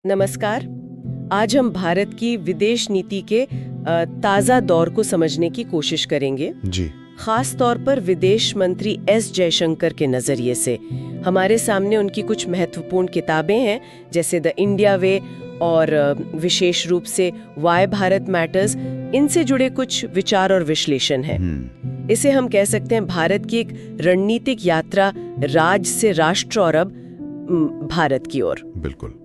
नमस्कार। आज हम भारत की विदेश नीति के ताज़ा दौर को समझने की कोशिश करेंगे। जी। खास तौर पर विदेश मंत्री एस जयशंकर के नज़रिए से। हमारे सामने उनकी कुछ महत्वपूर्ण किताबें हैं, जैसे द इंडिया वे और विशेष रूप से वाई भारत मैटर्स। इनसे जुड़े कुछ विचार और विश्लेषण हैं। इसे हम कह सकते हैं भारत की एक रणनीतिक यात्रा, राज्य से राष्ट्र और अब भारत की ओर। बिल्कुल,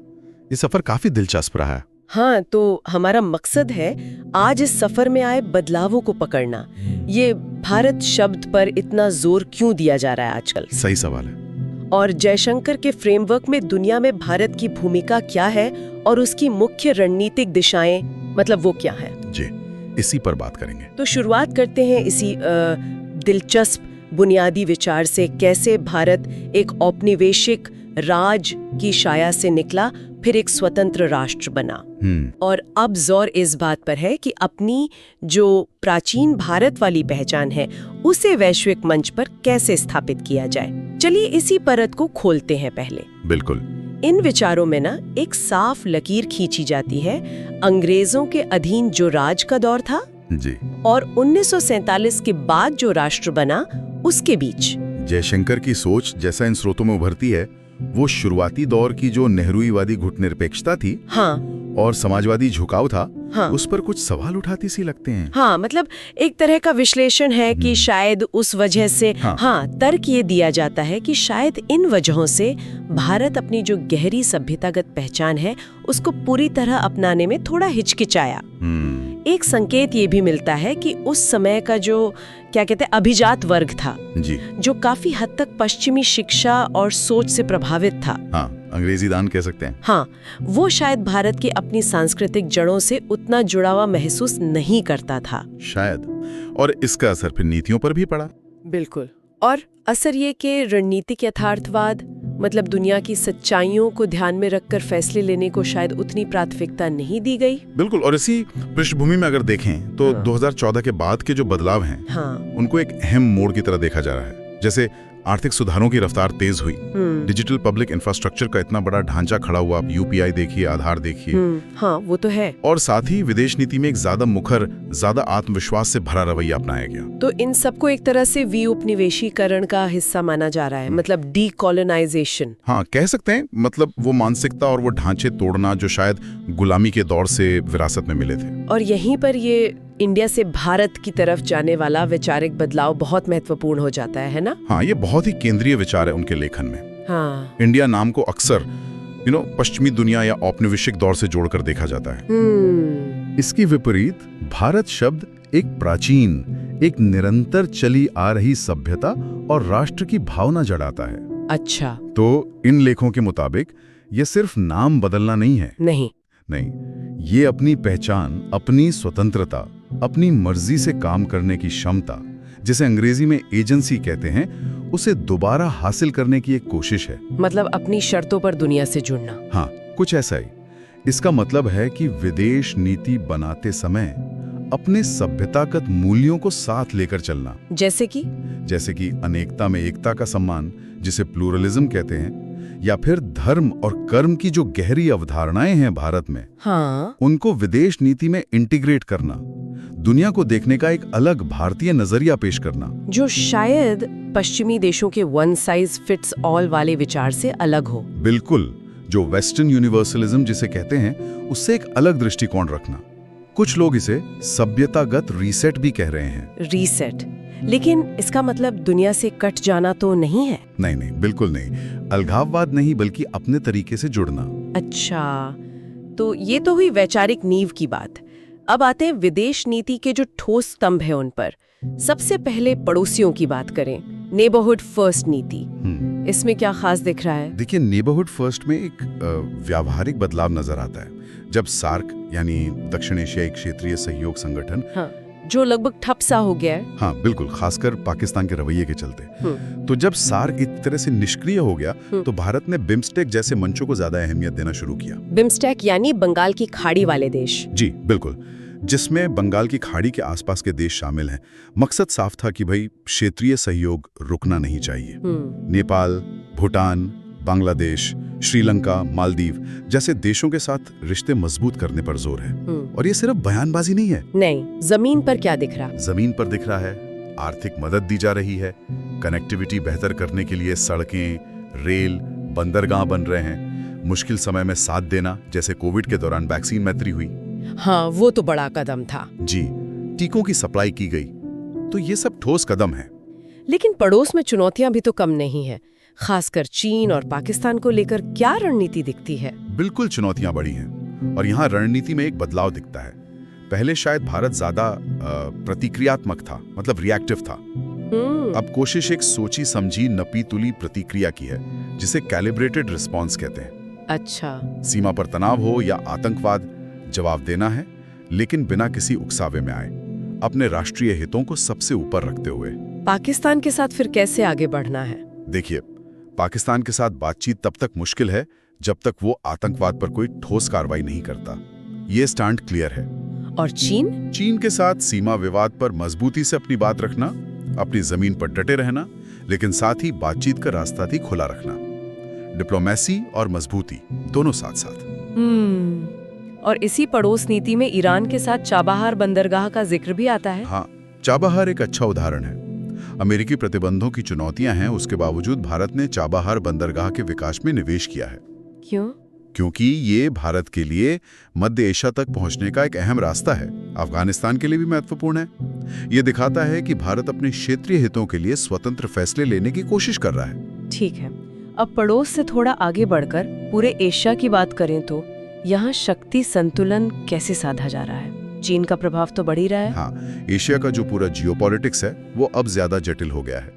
ये सफर काफी दिलचस्प रहा है। हाँ, तो हमारा मकसद है आज इस सफर में आए बदलावों को पकड़ना। ये भारत शब्द पर इतना जोर क्यों दिया जा रहा है आजकल? सही सवाल है। और जयशंकर के फ्रेमवर्क में दुनिया में भारत की भूमिका क्या है और उसकी मुख्य रणनीतिक दिशाएं, मतलब वो क्या है? जी, इसी पर बात करेंगे। तो शुरुआत करते हैं इसी दिलचस्प बुनियादी विचार से। कैसे भारत एक औपनिवेशिक राज की छाया से निकला, फिर एक स्वतंत्र राष्ट्र बना। और अब जोर इस बात पर है कि अपनी जो प्राचीन भारत वाली पहचान है उसे वैश्विक मंच पर कैसे स्थापित किया जाए। चलिए इसी परत को खोलते हैं पहले। बिल्कुल। इन विचारों में ना एक साफ लकीर खींची जाती है अंग्रेजों के अधीन जो राज का दौर था जी, और 1947 के बाद जो राष्ट्र बना उसके बीच। जयशंकर की सोच जैसा इन स्रोतों में उभरती है, वो शुरुआती दौर की जो नेहरूवादी गुटनिरपेक्षता थी, हाँ, और समाजवादी झुकाव था, हाँ, उस पर कुछ सवाल उठाती सी लगते हैं। हाँ, मतलब एक तरह का विश्लेषण है कि शायद उस वजह से, हाँ, तर्क ये दिया जाता है कि शायद इन वजहों से भारत अपनी जो गहरी सभ्यतागत पहचान है उसको पूरी तरह अपनाने में थोड़ा हिचकिचाया। एक संकेत ये भी मिलता है कि उस समय का जो क्या कहते हैं अभिजात वर्ग था जी, जो काफी हद तक पश्चिमी शिक्षा और सोच से प्रभावित था, हाँ, अंग्रेजी दान कह सकते हैं। हाँ, वो शायद भारत की अपनी सांस्कृतिक जड़ों से उतना जुड़ा हुआ महसूस नहीं करता था शायद। और इसका असर फिर नीतियों पर भी पड़ा। बिल्कुल। और असर ये कि रणनीतिक यथार्थवाद, मतलब दुनिया की सच्चाइयों को ध्यान में रखकर फैसले लेने को शायद उतनी प्राथमिकता नहीं दी गई। बिल्कुल। और इसी पृष्ठभूमि में अगर देखें तो 2014 के बाद के जो बदलाव हैं, हाँ, उनको एक अहम मोड़ की तरह देखा जा रहा है। जैसे आर्थिक सुधारों की रफ्तार तेज हुई, डिजिटल पब्लिक इंफ्रास्ट्रक्चर का इतना बड़ा ढांचा खड़ा हुआ, यूपीआई देखिए, आधार देखिए। हाँ, वो तो है। और साथ ही विदेश नीति में एक ज्यादा मुखर, ज्यादा आत्मविश्वास से भरा रवैया अपनाया गया। तो इन सबको एक तरह से उपनिवेशीकरण का हिस्सा माना जा रहा है, मतलब डीकोलोनाइजेशन। हाँ, कह सकते हैं। मतलब वो मानसिकता और वो ढांचे तोड़ना जो शायद गुलामी के दौर से विरासत में मिले थे। और यहीं पर ये इंडिया से भारत की तरफ जाने वाला वैचारिक बदलाव बहुत महत्वपूर्ण हो जाता है ना? हाँ, ये बहुत ही केंद्रीय विचार है उनके लेखन में। हाँ, इंडिया नाम को अक्सर पश्चिमी दुनिया या औपनिवेशिक दौर से जोड़कर देखा जाता है। इसकी विपरीत भारत शब्द एक प्राचीन, एक निरंतर चली आ रही सभ्यता और राष्ट्र की भावना जगाता है। अच्छा। तो इन लेखों के मुताबिक ये सिर्फ नाम बदलना नहीं है। नहीं, ये अपनी पहचान, अपनी स्वतंत्रता, अपनी मर्जी से काम करने की क्षमता, जिसे अंग्रेजी में एजेंसी कहते हैं, उसे दोबारा हासिल करने की एक कोशिश है। मतलब अपनी शर्तों पर दुनिया से जुड़ना। हाँ, कुछ ऐसा ही। इसका मतलब है कि विदेश नीति बनाते समय अपने सभ्यतागत मूल्यों को साथ लेकर चलना। जैसे कि अनेकता में एकता का सम्मान, जिसे प्लूरलिज्म कहते हैं, या फिर धर्म और कर्म की जो गहरी अवधारणाएं हैं भारत में, हाँ, उनको विदेश नीति में इंटीग्रेट करना, दुनिया को देखने का एक अलग भारतीय नजरिया पेश करना, जो शायद पश्चिमी देशों के वन साइज फिट्स ऑल वाले विचार से अलग हो। बिल्कुल, जो वेस्टर्न यूनिवर्सलिज्म जिसे कहते हैं, उससे एक अलग दृष्टिकोण रखना। कुछ लोग इसे सभ्यतागत रीसेट भी कह रहे हैं। रीसेट, लेकिन इसका मतलब दुनिया से कट जाना तो नहीं है? नहीं, बिल्कुल नहीं। अलगाववाद नहीं, बल्कि अपने तरीके से जुड़ना। अच्छा, तो ये तो हुई वैचारिक नींव की बात। अब आते हैं विदेश नीति के जो ठोस स्तंभ है उन पर। सबसे पहले पड़ोसियों की बात करें, नेबरहुड फर्स्ट नीति। इसमें क्या खास दिख रहा है? देखिए, नेबरहुड फर्स्ट में एक व्यावहारिक बदलाव नजर आता है। जब सार्क यानी दक्षिण एशियाई क्षेत्रीय सहयोग संगठन, हाँ, जो लगभग ठप सा हो गया है। हाँ, बिल्कुल, खासकर पाकिस्तान के रवैये के चलते। तो जब सार्क एक तरह से निष्क्रिय हो गया, तो भारत ने बिम्स्टेक जैसे मंचों को ज्यादा अहमियत देना शुरू किया। बिम्स्टेक यानी बंगाल की खाड़ी वाले देश? जी बिल्कुल, जिसमें बंगाल की खाड़ी के आसपास के देश शामिल हैं। मकसद साफ था कि भाई क्षेत्रीय सहयोग रुकना नहीं चाहिए। नेपाल, भूटान, बांग्लादेश, श्रीलंका, मालदीव जैसे देशों के साथ रिश्ते मजबूत करने पर जोर है। और ये सिर्फ बयानबाजी नहीं है। नहीं, जमीन पर क्या दिख रहा? जमीन पर दिख रहा है आर्थिक मदद दी जा रही है, कनेक्टिविटी बेहतर करने के लिए सड़कें, रेल, बंदरगाह बन रहे हैं, मुश्किल समय में साथ देना, जैसे कोविड के दौरान वैक्सीन मैत्री हुई। हाँ, वो तो बड़ा कदम था। जी, टीकों की सप्लाई की गई, तो ये सब ठोस कदम है। लेकिन पड़ोस में चुनौतियां भी तो कम नहीं है, खासकर चीन और पाकिस्तान को लेकर क्या रणनीति दिखती है? बिल्कुल चुनौतियां बड़ी हैं, और यहाँ रणनीति में एक बदलाव दिखता है। पहले शायद भारत ज्यादा प्रतिक्रियात्मक था, मतलब रिएक्टिव था। अब कोशिश एक सोची समझी नपी तुली प्रतिक्रिया की है, जिसे कैलिब्रेटेड रिस्पॉन्स कहते हैं। अच्छा। सीमा पर तनाव हो या आतंकवाद, जवाब देना है, लेकिन बिना किसी उकसावे में आए, अपने राष्ट्रीय हितों को सबसे ऊपर रखते हुए। पाकिस्तान के साथ फिर कैसे आगे बढ़ना है? देखिए, पाकिस्तान के साथ बातचीत तब तक मुश्किल है जब तक वो आतंकवाद पर कोई ठोस कार्रवाई नहीं करता। ये स्टैंड क्लियर है। और चीन? चीन के साथ सीमा विवाद पर मजबूती से अपनी बात रखना, अपनी जमीन पर डटे रहना, लेकिन साथ ही बातचीत का रास्ता भी खुला रखना। डिप्लोमेसी और मजबूती दोनों साथ साथ। और इसी पड़ोस नीति में ईरान के साथ चाबहार बंदरगाह का जिक्र भी आता है। हाँ, चाबहार एक अच्छा उदाहरण है। अमेरिकी प्रतिबंधों की चुनौतियां हैं, उसके बावजूद भारत ने चाबहार बंदरगाह के विकास में निवेश किया है। क्यों? क्योंकि ये भारत के लिए मध्य एशिया तक पहुंचने का एक अहम रास्ता है, अफगानिस्तान के लिए भी महत्वपूर्ण है। ये दिखाता है कि भारत अपने क्षेत्रीय हितों के लिए स्वतंत्र फैसले लेने की कोशिश कर रहा है। ठीक है, अब पड़ोस से थोड़ा आगे बढ़कर पूरे एशिया की बात करें तो यहाँ शक्ति संतुलन कैसे साधा जा रहा है? चीन का प्रभाव तो बढ़ ही रहा है। हाँ, एशिया का जो पूरा जियोपॉलिटिक्स है वो अब ज्यादा जटिल हो गया है।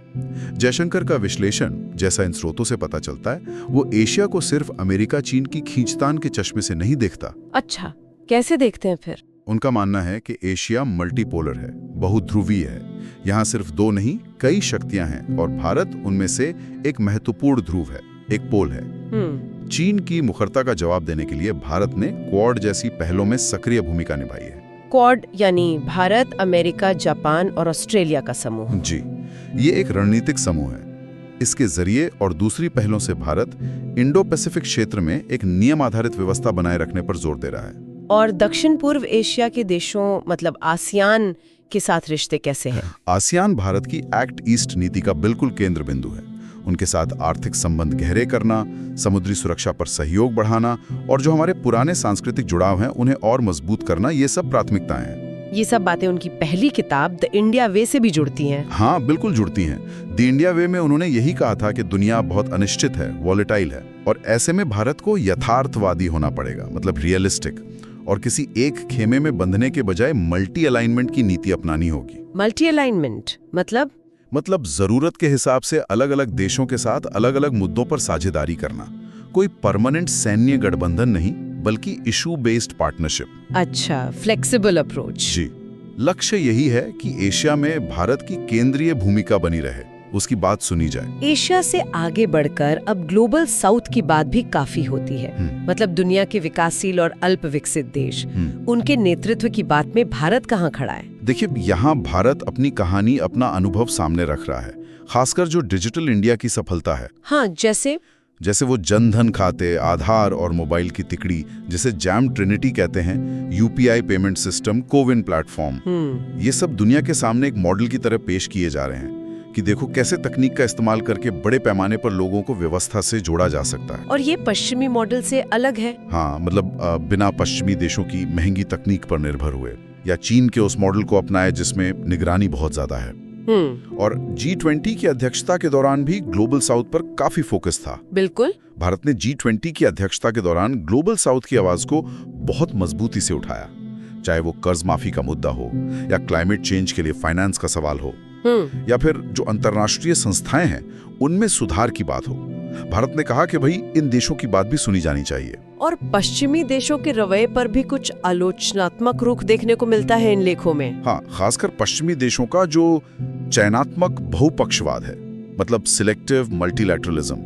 जयशंकर का विश्लेषण, जैसा इन स्रोतों से पता चलता है, वो एशिया को सिर्फ अमेरिका चीन की खींचतान के चश्मे से नहीं देखता। अच्छा, कैसे देखते हैं फिर? उनका मानना है कि एशिया मल्टीपोलर है, बहुध्रुवीय है। यहाँ सिर्फ दो नहीं, कई शक्तियां हैं, और भारत उनमें से एक महत्वपूर्ण ध्रुव है, एक पोल है। चीन की मुखरता का जवाब देने के लिए भारत ने क्वाड जैसी पहलों में सक्रिय भूमिका निभाई है। क्वाड यानी भारत, अमेरिका, जापान और ऑस्ट्रेलिया का समूह। जी, ये एक रणनीतिक समूह है। इसके जरिए और दूसरी पहलों से भारत इंडो पैसिफिक क्षेत्र में एक नियम आधारित व्यवस्था बनाए रखने पर जोर दे रहा है। और दक्षिण पूर्व एशिया के देशों मतलब आसियान के साथ रिश्ते कैसे हैं? आसियान भारत की एक्ट ईस्ट नीति का बिल्कुल केंद्र बिंदु है। उनके साथ आर्थिक संबंध गहरे करना, समुद्री सुरक्षा पर सहयोग बढ़ाना और जो हमारे पुराने सांस्कृतिक जुड़ाव हैं उन्हें और मजबूत करना, ये सब प्राथमिकताएं हैं। ये सब बातें उनकी पहली किताब द इंडिया वे से भी जुड़ती हैं। हाँ, बिल्कुल जुड़ती हैं। द इंडिया वे में उन्होंने यही कहा था कि दुनिया बहुत अनिश्चित है, वॉलेटाइल है, और ऐसे में भारत को यथार्थवादी होना पड़ेगा, मतलब रियलिस्टिक, और किसी एक खेमे में बंधने के बजाय मल्टी अलाइनमेंट की नीति अपनानी होगी। मल्टी अलाइनमेंट मतलब जरूरत के हिसाब से अलग अलग देशों के साथ अलग अलग मुद्दों पर साझेदारी करना। कोई परमानेंट सैन्य गठबंधन नहीं, बल्कि इशू बेस्ड पार्टनरशिप। अच्छा, फ्लेक्सिबल अप्रोच। जी, लक्ष्य यही है कि एशिया में भारत की केंद्रीय भूमिका बनी रहे, उसकी बात सुनी जाए। एशिया से आगे बढ़कर अब ग्लोबल साउथ की बात भी काफी होती है। मतलब दुनिया के विकासशील और अल्प विकसित देश, उनके नेतृत्व की बात में भारत कहाँ खड़ा है? देखिए, यहाँ भारत अपनी कहानी, अपना अनुभव सामने रख रहा है, खासकर जो डिजिटल इंडिया की सफलता है। हाँ, जैसे वो जनधन खाते, आधार और मोबाइल की तिकड़ी, जिसे जैम ट्रिनिटी कहते हैं, UPI payment system, CoWIN platform, ये सब दुनिया के सामने एक मॉडल की तरह पेश किए जा रहे हैं कि देखो कैसे तकनीक का इस्तेमाल करके बड़े पैमाने पर लोगों को व्यवस्था से जोड़ा जा सकता है। और ये पश्चिमी मॉडल से अलग है। हाँ, मतलब बिना पश्चिमी देशों की महंगी तकनीक पर निर्भर हुए, या चीन के उस मॉडल को अपनाए जिसमें निगरानी बहुत ज्यादा है। और G20 की अध्यक्षता के दौरान भी ग्लोबल साउथ पर काफी फोकस था। बिल्कुल, भारत ने G20 की अध्यक्षता के दौरान ग्लोबल साउथ की आवाज को बहुत मजबूती से उठाया, चाहे वो कर्ज माफी का मुद्दा हो, या क्लाइमेट चेंज के लिए फाइनेंस का सवाल हो, या फिर जो अंतर्राष्ट्रीय संस्थाएं हैं उनमें सुधार की बात हो। भारत ने कहा कि भाई इन देशों की बात भी सुनी जानी चाहिए। और पश्चिमी देशों के रवैये पर भी कुछ आलोचनात्मक रुख देखने को मिलता है इन लेखों में। हाँ, खासकर पश्चिमी देशों का जो चयनात्मक बहुपक्षवाद है, मतलब सिलेक्टिव मल्टीलैटरलिज्म,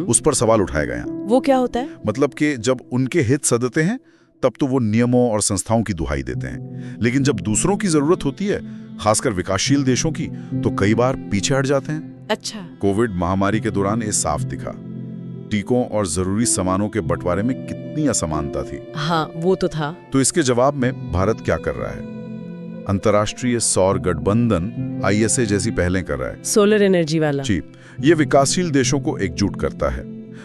उस पर सवाल उठाया गया। वो क्या होता है? मतलब कि जब उनके हित सदते हैं तब तो वो नियमों और संस्थाओं की दुहाई देते हैं, लेकिन जब दूसरों की जरूरत होती है, खासकर विकासशील देशों की, तो कई बार पीछे हट जाते हैं। अच्छा। कोविड महामारी के दौरान ये साफ दिखा। टीकों और जरूरी सामानों के बंटवारे में कितनी असमानता थी। हाँ, वो तो था। तो इसके जवाब में भारत क्या कर रहा है? अंतर्राष्ट्रीय सौर गठबंधन ISA जैसी पहलें कर रहा है। सोलर एनर्जी वाला। जी, ये विकासशील देशों को एकजुट करता है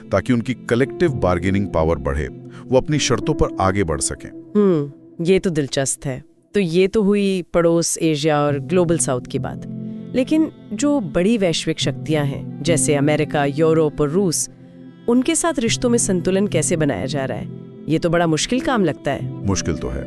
ताकि उनकी कलेक्टिव बार्गेनिंग पावर बढ़े, वो अपनी शर्तों पर आगे बढ़ सकें। ये तो दिलचस्प है। तो ये तो हुई पड़ोस एशिया और ग्लोबल साउथ की बात। लेकिन जो बड़ी वैश्विक शक्तियां हैं जैसे अमेरिका, यूरोप और रूस, उनके साथ रिश्तों में संतुलन कैसे बनाया जा रहा है? ये तो बड़ा मुश्किल काम लगता है। मुश्किल तो है।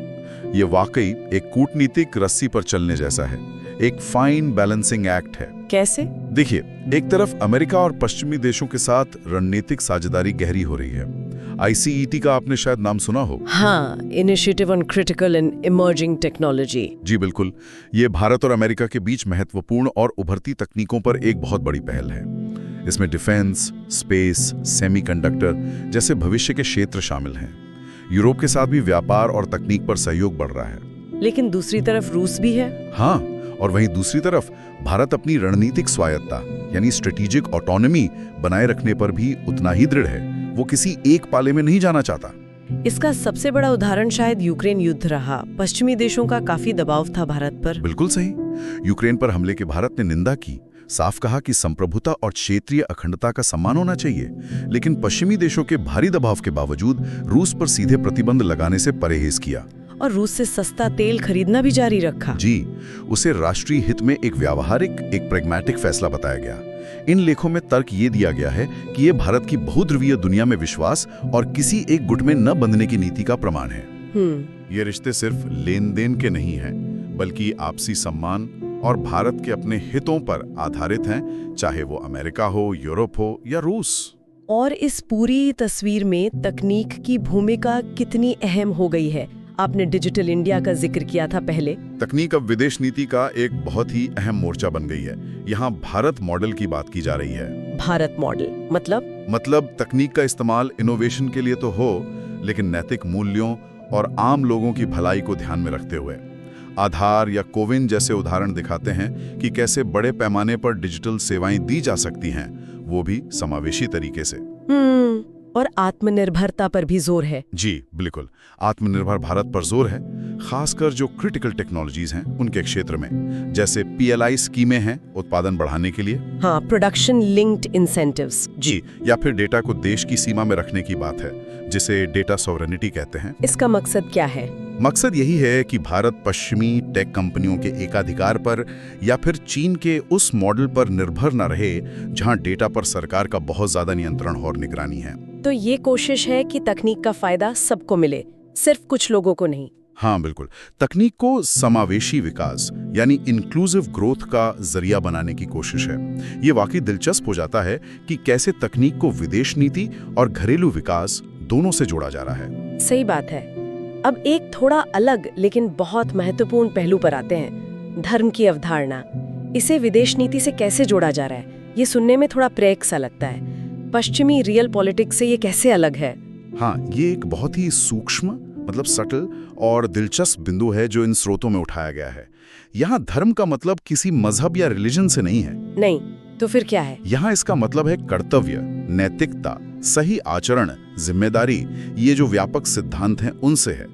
ये वाकई एक कूटनीतिक रस्सी पर चलने जैसा है, एक फाइन बैलेंसिंग एक्ट है। कैसे? देखिए, एक तरफ अमेरिका और पश्चिमी देशों के साथ रणनीतिक साझेदारी गहरी हो रही है। ICET का आपने शायद नाम सुना हो। हाँ, initiative on critical and emerging technology. जी बिल्कुल, ये भारत और अमेरिका के बीच महत्वपूर्ण और उभरती तकनीकों पर एक बहुत बड़ी पहल है। इसमें डिफेंस, स्पेस, सेमीकंडक्टर जैसे भविष्य के क्षेत्र शामिल हैं। यूरोप के साथ भी व्यापार और तकनीक पर सहयोग बढ़ रहा है। लेकिन दूसरी तरफ रूस भी है। हाँ, और वहीं दूसरी तरफ भारत अपनी रणनीतिक स्वायत्ता यानी स्ट्रेटेजिक ऑटोनॉमी बनाए रखने पर भी उतना ही दृढ़ है। वो किसी एक पाले में नहीं जाना चाहता। इसका सबसे बड़ा उदाहरण शायद यूक्रेन युद्ध रहा। पश्चिमी देशों का काफी दबाव था भारत पर। बिल्कुल सही। यूक्रेन पर हमले के भारत ने निंदा की, साफ कहा कि संप्रभुता और क्षेत्रीय अखंडता का सम्मान होना चाहिए। लेकिन पश्चिमी देशों के भारी दबाव के बावजूद रूस पर सीधे प्रतिबंध लगाने से परहेज किया और रूस से सस्ता तेल खरीदना भी जारी रखा। जी, उसे राष्ट्रीय हित में एक व्यावहारिक, एक प्रैग्मैटिक फैसला बताया गया। इन लेखों में तर्क ये दिया गया है कि ये भारत की बहुध्रुवीय दुनिया में विश्वास और किसी एक गुट में न बंधने की नीति का प्रमाण है। ये रिश्ते सिर्फ लेन देन के नहीं हैं, बल्कि आपसी सम्मान और भारत के अपने हितों पर आधारित हैं, चाहे वो अमेरिका हो, यूरोप हो या रूस। और इस पूरी तस्वीर में तकनीक की भूमिका कितनी अहम हो गई है? आपने डिजिटल इंडिया का जिक्र किया था पहले। तकनीक अब विदेश नीति का एक बहुत ही अहम मोर्चा बन गई है। यहाँ भारत मॉडल की बात की जा रही है। भारत मॉडल मतलब तकनीक का इस्तेमाल इनोवेशन के लिए तो हो, लेकिन नैतिक मूल्यों और आम लोगों की भलाई को ध्यान में रखते हुए। आधार या कोविन जैसे उदाहरण दिखाते हैं कि कैसे बड़े पैमाने पर डिजिटल सेवाएं दी जा सकती हैं, वो भी समावेशी तरीके से। और आत्मनिर्भरता पर भी जोर है। जी बिल्कुल, आत्मनिर्भर भारत पर जोर है, खासकर जो क्रिटिकल टेक्नोलॉजीज हैं उनके क्षेत्र में, जैसे PLI स्कीमें हैं उत्पादन बढ़ाने के लिए। हाँ, प्रोडक्शन लिंक्ड इंसेंटिव्स। जी, या फिर डेटा को देश की सीमा में रखने की बात है, जिसे डेटा सॉवरेनिटी कहते हैं। इसका मकसद क्या है? मकसद यही है कि भारत पश्चिमी टेक कंपनियों के एकाधिकार पर या फिर चीन के उस मॉडल पर निर्भर न रहे जहां डेटा पर सरकार का बहुत ज्यादा नियंत्रण और निगरानी है। तो ये कोशिश है कि तकनीक का फायदा सबको मिले, सिर्फ कुछ लोगों को नहीं। हाँ बिल्कुल, तकनीक को समावेशी विकास यानी इंक्लूसिव ग्रोथ का जरिया बनाने की कोशिश है। ये वाकई दिलचस्प हो जाता है कि कैसे तकनीक को विदेश नीति और घरेलू विकास दोनों से जोड़ा जा रहा है। सही बात है। अब एक थोड़ा अलग लेकिन बहुत महत्वपूर्ण पहलू पर आते हैं, धर्म की अवधारणा। इसे विदेश नीति से कैसे जोड़ा जा रहा है? ये सुनने में थोड़ा प्रेक सा लगता है। पश्चिमी रियल पॉलिटिक्स से ये कैसे अलग है? हाँ, ये एक बहुत ही सूक्ष्म, मतलब सटल और दिलचस्प बिंदु है जो इन स्रोतों में उठाया गया है। यहाँ धर्म का मतलब किसी मजहब या रिलीजन से नहीं है। नहीं, तो फिर क्या है? यहाँ इसका मतलब है कर्तव्य, नैतिकता, सही आचरण, जिम्मेदारी, ये जो व्यापक सिद्धांत हैं उनसे है।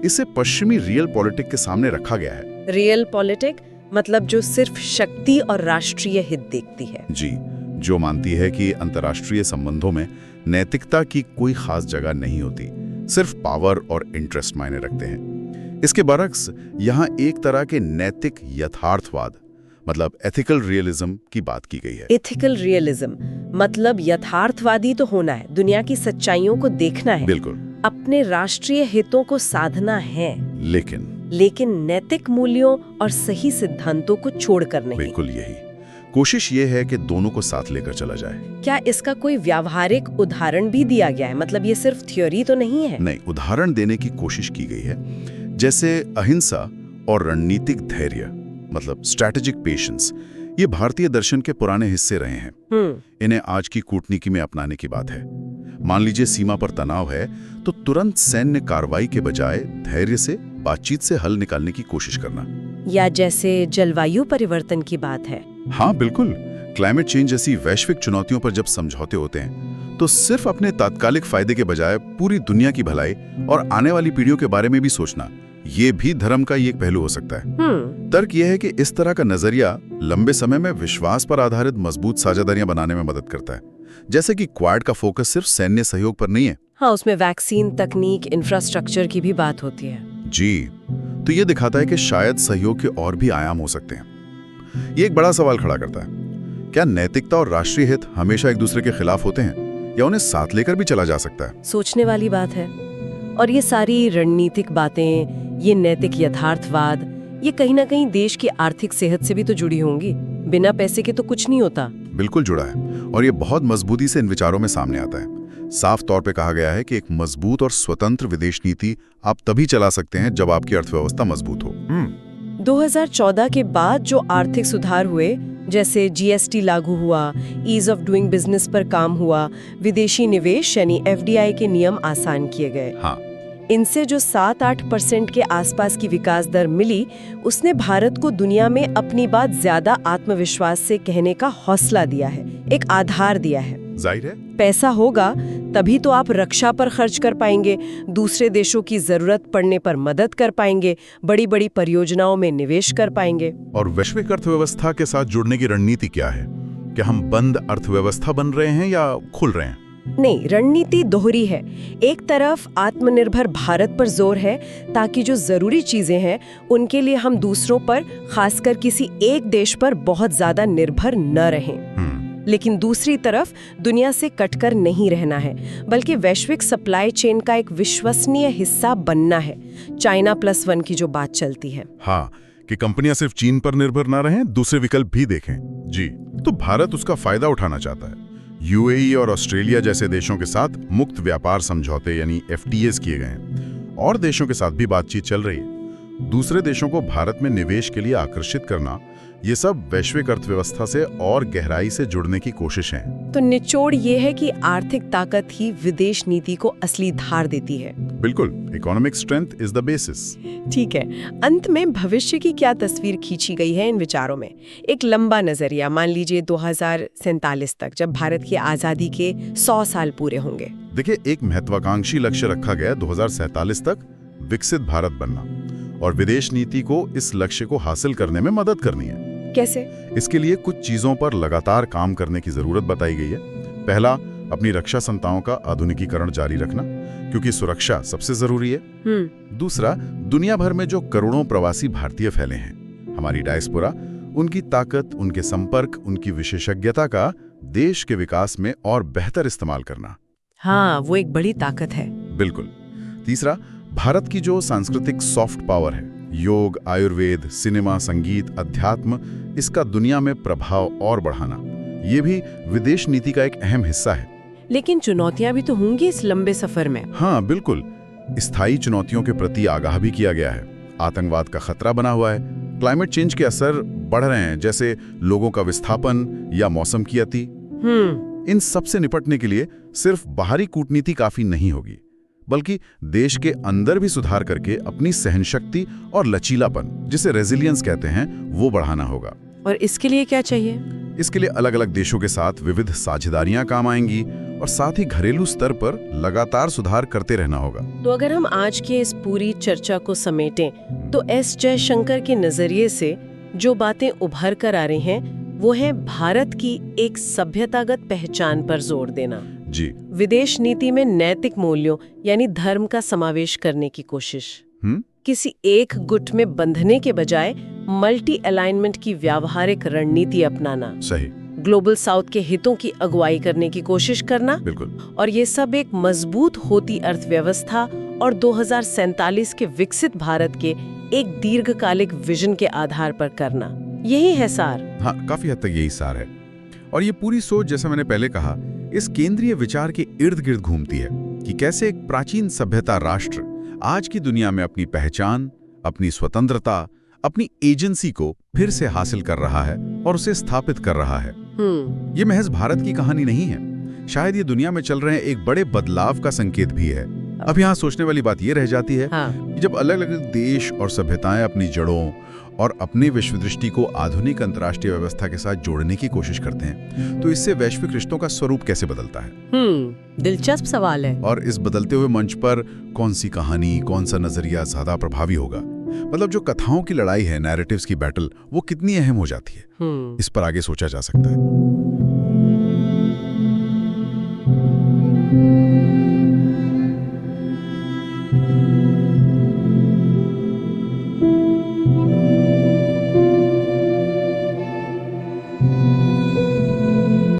इसे पश्चिमी रियल पॉलिटिक के सामने रखा गया है। रियल पॉलिटिक मतलब जो सिर्फ शक्ति और राष्ट्रीय हित देखती है। जी, जो मानती है कि अंतर्राष्ट्रीय संबंधों में नैतिकता की कोई खास जगह नहीं होती, सिर्फ पावर और इंटरेस्ट मायने रखते हैं। इसके बरक्स यहाँ एक तरह के नैतिक यथार्थवाद मतलब एथिकल रियलिज्म की बात की गई है। एथिकल रियलिज्म मतलब यथार्थवादी तो होना है, दुनिया की सच्चाइयों को देखना है, बिल्कुल, अपने राष्ट्रीय हितों को साधना है, लेकिन नैतिक मूल्यों और सही सिद्धांतों को छोड़कर नहीं। बिल्कुल, यही कोशिश ये है कि दोनों को साथ लेकर चला जाए। क्या इसका कोई व्यावहारिक उदाहरण भी दिया गया है? मतलब ये सिर्फ थ्योरी तो नहीं है? नहीं, उदाहरण देने की कोशिश की गई है, जैसे अहिंसा और रणनीतिक धैर्य मतलब स्ट्रैटेजिक पेशेंस। ये भारतीय दर्शन के पुराने हिस्से रहे हैं। इन्हें आज की कूटनीति में अपनाने की बात है। मान लीजिए सीमा पर तनाव है तो तुरंत सैन्य कार्रवाई के बजाय धैर्य से बातचीत से हल निकालने की कोशिश करना। या जैसे जलवायु परिवर्तन की बात है। हाँ बिल्कुल, क्लाइमेट चेंज जैसी वैश्विक चुनौतियों पर जब समझौते होते हैं तो सिर्फ अपने तात्कालिक फायदे के बजाय पूरी दुनिया की भलाई और आने वाली पीढ़ियों के बारे में भी सोचना, ये भी धर्म का ही एक पहलू हो सकता है। तर्क यह है कि इस तरह का नजरिया लंबे समय में विश्वास पर आधारित मजबूत साझेदारियां बनाने में मदद करता है। जैसे कि क्वाड का फोकस सिर्फ सैन्य सहयोग पर नहीं है। हाँ, उसमें वैक्सीन, तकनीक, इंफ्रास्ट्रक्चर की भी बात होती है। जी, तो ये दिखाता है कि शायद सहयोग के और भी आयाम हो सकते हैं। ये एक बड़ा सवाल खड़ा करता है, क्या नैतिकता और राष्ट्रीय हित हमेशा एक दूसरे के खिलाफ होते हैं या उन्हें साथ लेकर भी चला जा सकता है? सोचने वाली बात है। और ये सारी रणनीतिक बातें, ये नैतिक यथार्थवाद, ये कहीं ना कहीं देश की आर्थिक सेहत से भी तो जुड़ी होंगी। बिना पैसे के तो कुछ नहीं होता। बिल्कुल जुड़ा है, और ये बहुत मजबूती से इन विचारों में सामने आता है। साफ तौर पे कहा गया है कि एक मजबूत और स्वतंत्र विदेश नीति आप तभी चला सकते हैं जब आपकी अर्थव्यवस्था मजबूत हो। 2014 के बाद जो आर्थिक सुधार हुए, जैसे जीएसटी लागू हुआ, ईज ऑफ डूइंग बिजनेस पर काम हुआ, विदेशी निवेश यानी एफडीआई के नियम आसान किए गए। हाँ, इनसे जो 7-8% के आसपास की विकास दर मिली, उसने भारत को दुनिया में अपनी बात ज्यादा आत्मविश्वास से कहने का हौसला दिया है, एक आधार दिया है। जाहिर है, पैसा होगा तभी तो आप रक्षा पर खर्च कर पाएंगे, दूसरे देशों की जरूरत पड़ने पर मदद कर पाएंगे, बड़ी बड़ी परियोजनाओं में निवेश कर पाएंगे। और वैश्विक अर्थव्यवस्था के साथ जुड़ने की रणनीति क्या है? क्या हम बंद अर्थव्यवस्था बन रहे हैं या खुल रहे हैं? नहीं, रणनीति दोहरी है। एक तरफ आत्मनिर्भर भारत पर जोर है ताकि जो जरूरी चीजें हैं उनके लिए हम दूसरों पर, खासकर किसी एक देश पर बहुत ज्यादा निर्भर न रहें। लेकिन दूसरी तरफ दुनिया से कटकर नहीं रहना है, बल्कि वैश्विक सप्लाई चेन का एक विश्वसनीय हिस्सा बनना है। चाइना +1 की जो बात चलती है। हाँ, कि कंपनियां सिर्फ चीन पर निर्भर ना रहें, दूसरे विकल्प भी देखें। जी, तो भारत उसका फायदा उठाना चाहता है। यूएई और ऑस्ट्रेलिया जैसे देशों के साथ मुक्त व्यापार समझौते यानी FTAs किए गए हैं, और देशों के साथ भी बातचीत चल रही है। दूसरे देशों को भारत में निवेश के लिए आकर्षित करना, ये सब वैश्विक अर्थव्यवस्था से और गहराई से जुड़ने की कोशिश है। तो निचोड़ ये है कि आर्थिक ताकत ही विदेश नीति को असली धार देती है। बिल्कुल, economic strength is the basis. ठीक है, अंत में भविष्य की क्या तस्वीर खींची गई है इन विचारों में? एक लंबा नजरिया, मान लीजिए 2047 तक, जब भारत की आजादी के 100 साल पूरे होंगे। देखिए, एक महत्वाकांक्षी लक्ष्य रखा गया 2047 तक विकसित भारत बनना, और विदेश नीति को इस लक्ष्य को हासिल करने में मदद करनी है। कैसे? इसके लिए कुछ चीजों पर लगातार काम करने की जरूरत बताई गई है। पहला, अपनी रक्षा संस्थाओं का आधुनिकीकरण जारी रखना, क्योंकि सुरक्षा सबसे जरूरी है। दूसरा, दुनिया भर में जो करोड़ों प्रवासी भारतीय फैले हैं, हमारी डायस्पोरा, उनकी ताकत, उनके संपर्क, उनकी विशेषज्ञता का देश के विकास में और बेहतर इस्तेमाल करना। हाँ, वो एक बड़ी ताकत है। बिल्कुल। तीसरा, भारत की जो सांस्कृतिक सॉफ्ट पावर है, योग, आयुर्वेद, सिनेमा, संगीत, अध्यात्म, इसका दुनिया में प्रभाव और बढ़ाना, ये भी विदेश नीति का एक अहम हिस्सा है। लेकिन चुनौतियां भी तो होंगी इस लंबे सफर में। हाँ, बिल्कुल। स्थायी चुनौतियों के प्रति आगाह भी किया गया है। आतंकवाद का खतरा बना हुआ है, क्लाइमेट चेंज के असर बढ़ रहे हैं, जैसे लोगों का विस्थापन या मौसम की अति। इन सब से निपटने के लिए सिर्फ बाहरी कूटनीति काफी नहीं होगी, बल्कि देश के अंदर भी सुधार करके अपनी सहनशक्ति और लचीलापन, जिसे रेजिलियंस कहते हैं, वो बढ़ाना होगा। और इसके लिए क्या चाहिए? इसके लिए अलग अलग देशों के साथ विविध साझेदारियां काम आएंगी, और साथ ही घरेलू स्तर पर लगातार सुधार करते रहना होगा। तो अगर हम आज के इस पूरी चर्चा को समेटें, तो एस जयशंकर के नजरिए से जो बातें उभर कर आ रही हैं, वो है भारत की एक सभ्यतागत पहचान पर जोर देना। जी। विदेश नीति में नैतिक मूल्यों यानी धर्म का समावेश करने की कोशिश। किसी एक गुट में बंधने के बजाय मल्टी अलाइनमेंट की व्यावहारिक रणनीति अपनाना। सही। ग्लोबल साउथ के हितों की अगुवाई करने की कोशिश करना। बिल्कुल। और ये सब एक मजबूत होती अर्थव्यवस्था और 2047 के विकसित भारत के एक दीर्घकालिक विजन के आधार पर करना। यही है सार। हाँ, काफी हद तक यही सार है। और ये पूरी सोच, जैसा मैंने पहले कहा, इस केंद्रीय विचार के इर्द गिर्द घूमती है कि कैसे एक प्राचीन सभ्यता राष्ट्र आज की दुनिया में अपनी पहचान, अपनी स्वतंत्रता, अपनी एजेंसी को फिर से हासिल कर रहा है और उसे स्थापित कर रहा है। ये महज भारत की कहानी नहीं है, शायद ये दुनिया में चल रहे एक बड़े बदलाव का संकेत भी है। अब यहाँ सोचने वाली बात ये रह जाती है हाँ। कि जब अलग अलग देश और सभ्यताएं अपनी जड़ों और अपनी विश्व दृष्टि को आधुनिक अंतर्राष्ट्रीय व्यवस्था के साथ जोड़ने की कोशिश करते हैं, तो इससे वैश्विक रिश्तों का स्वरूप कैसे बदलता है? दिलचस्प सवाल है। और इस बदलते हुए मंच पर कौन सी कहानी, कौन सा नजरिया ज्यादा प्रभावी होगा? मतलब जो कथाओं की लड़ाई है, नैरेटिव्स की बैटल, वो कितनी अहम हो जाती है? इस पर आगे सोचा जा सकता है।